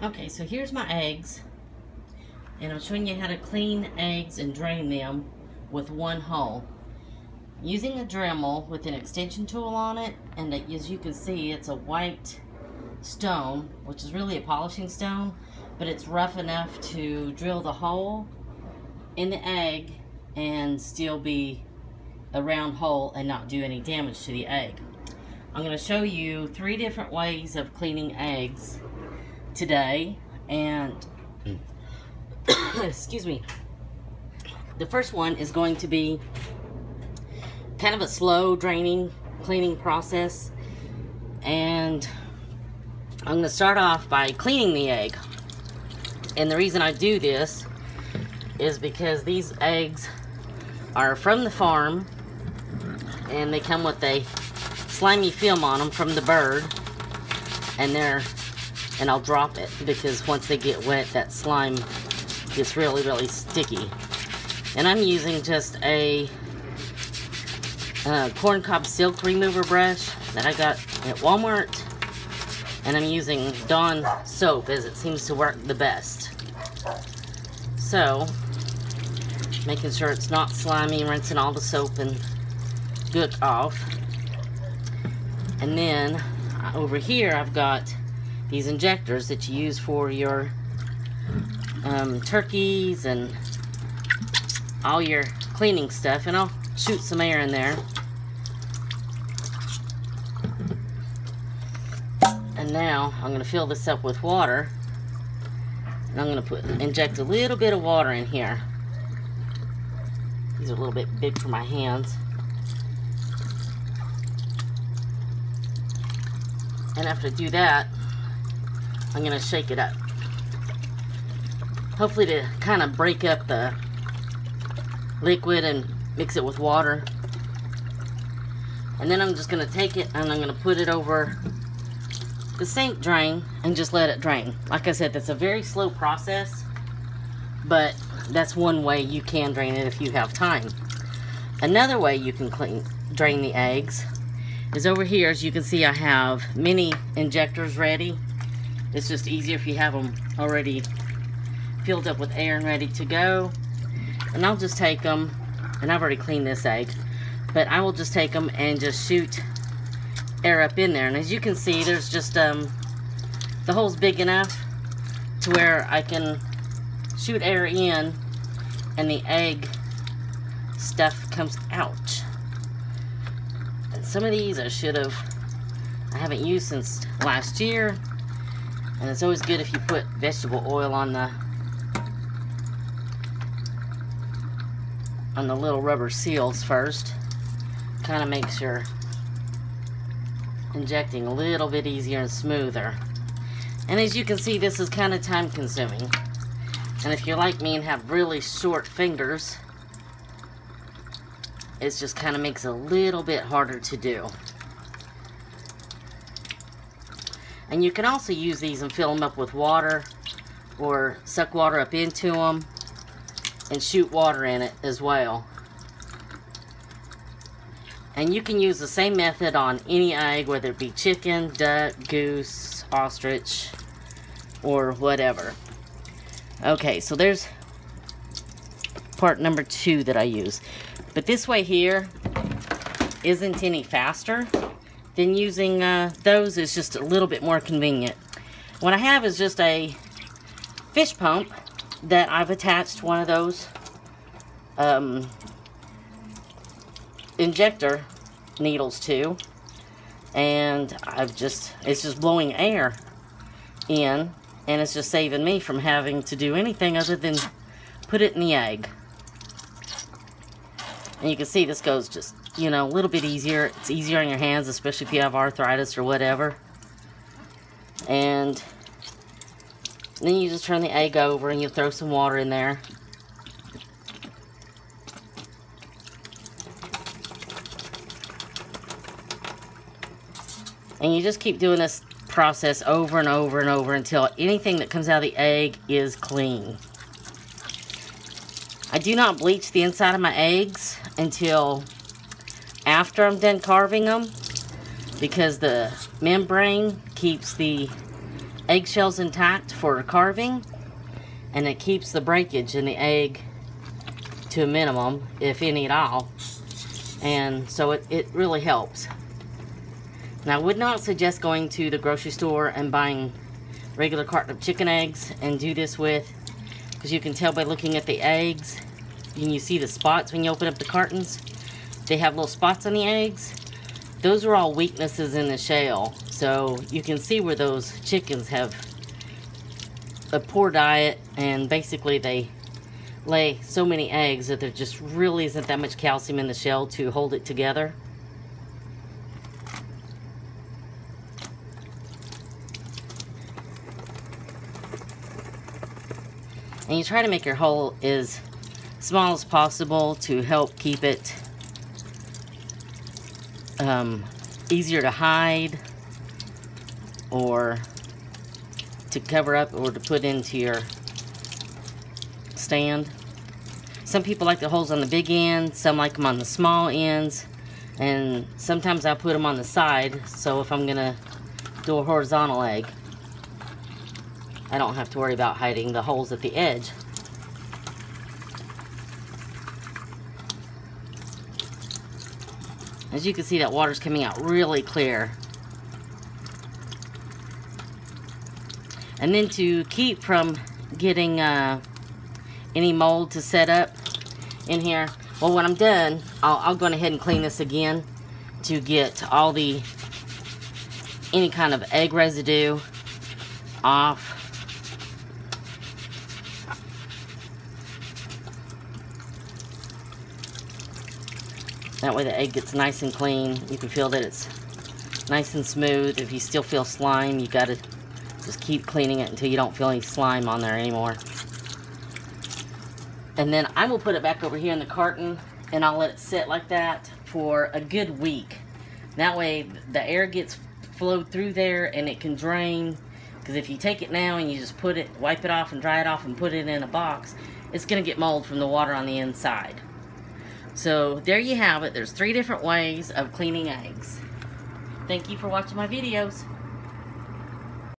Okay, so here's my eggs, and I'm showing you how to clean eggs and drain them with one hole. Using a Dremel with an extension tool on it, and as you can see, it's a white stone, which is really a polishing stone, but it's rough enough to drill the hole in the egg and still be a round hole and not do any damage to the egg. I'm going to show you 3 different ways of cleaning eggs today, and excuse me, the first one is going to be kind of a slow draining cleaning process, and I'm going to start off by cleaning the egg. And the reason I do this is because these eggs are from the farm and they come with a slimy film on them from the bird, and I'll drop it because once they get wet, that slime gets really sticky. And I'm using just a corncob silk remover brush that I got at Walmart, and I'm using Dawn soap as it seems to work the best. So, making sure it's not slimy, rinsing all the soap and gook off. And then over here I've got these injectors that you use for your turkeys and all your cleaning stuff, and I'll shoot some air in there. And now I'm going to fill this up with water, and I'm going to inject a little bit of water in here. These are a little bit big for my hands. And after I do that, I'm going to shake it up. Hopefully to kind of break up the liquid and mix it with water. And then I'm just going to take it and I'm going to put it over the sink drain and just let it drain. Like I said, that's a very slow process, but that's one way you can drain it if you have time. Another way you can drain the eggs is over here. As you can see, I have mini injectors ready. It's just easier if you have them already filled up with air and ready to go. And I'll just take them, and I've already cleaned this egg, but I will just take them and just shoot air up in there. And as you can see, there's just the hole's big enough to where I can shoot air in and the egg stuff comes out. And some of these I haven't used since last year, and it's always good if you put vegetable oil on the little rubber seals first. Kind of makes your injecting a little bit easier and smoother. And as you can see, this is kind of time consuming, and if you're like me and have really short fingers, it just kind of makes it a little bit harder to do. And you can also use these and fill them up with water, or suck water up into them and shoot water in it as well. And you can use the same method on any egg, whether it be chicken, duck, goose, ostrich, or whatever. Okay, so there's part number 2 that I use. But this way here isn't any faster than using those. It's just a little bit more convenient. What I have is just a fish pump that I've attached one of those injector needles to, and it's just blowing air in, and it's just saving me from having to do anything other than put it in the egg. And you can see this goes just, you know, a little bit easier. It's easier on your hands, especially if you have arthritis or whatever. And then you just turn the egg over and you throw some water in there. And you just keep doing this process over and over and over until anything that comes out of the egg is clean. I do not bleach the inside of my eggs until after I'm done carving them, because the membrane keeps the eggshells intact for carving, and it keeps the breakage in the egg to a minimum, if any at all. And so it really helps. Now, I would not suggest going to the grocery store and buying regular carton of chicken eggs and do this with, because you can tell by looking at the eggs, and you see the spots when you open up the cartons. They have little spots on the eggs. Those are all weaknesses in the shell. So you can see where those chickens have a poor diet, and basically they lay so many eggs that there just really isn't that much calcium in the shell to hold it together. And you try to make your hole as small as possible to help keep it easier to hide, or to cover up, or to put into your stand. Some people like the holes on the big end, some like them on the small ends, and sometimes I put them on the side, so if I'm gonna do a horizontal egg, I don't have to worry about hiding the holes at the edge. As you can see, that water's coming out really clear. And then to keep from getting any mold to set up in here, well, when I'm done, I'll go ahead and clean this again to get all any kind of egg residue off. That way the egg gets nice and clean. You can feel that it's nice and smooth. If you still feel slime, you gotta just keep cleaning it until you don't feel any slime on there anymore. And then I will put it back over here in the carton, and I'll let it sit like that for a good week. That way the air gets flowed through there and it can drain. Because if you take it now and you just put it, wipe it off and dry it off and put it in a box, it's gonna get mold from the water on the inside. So there you have it. There's 3 different ways of cleaning eggs. Thank you for watching my videos.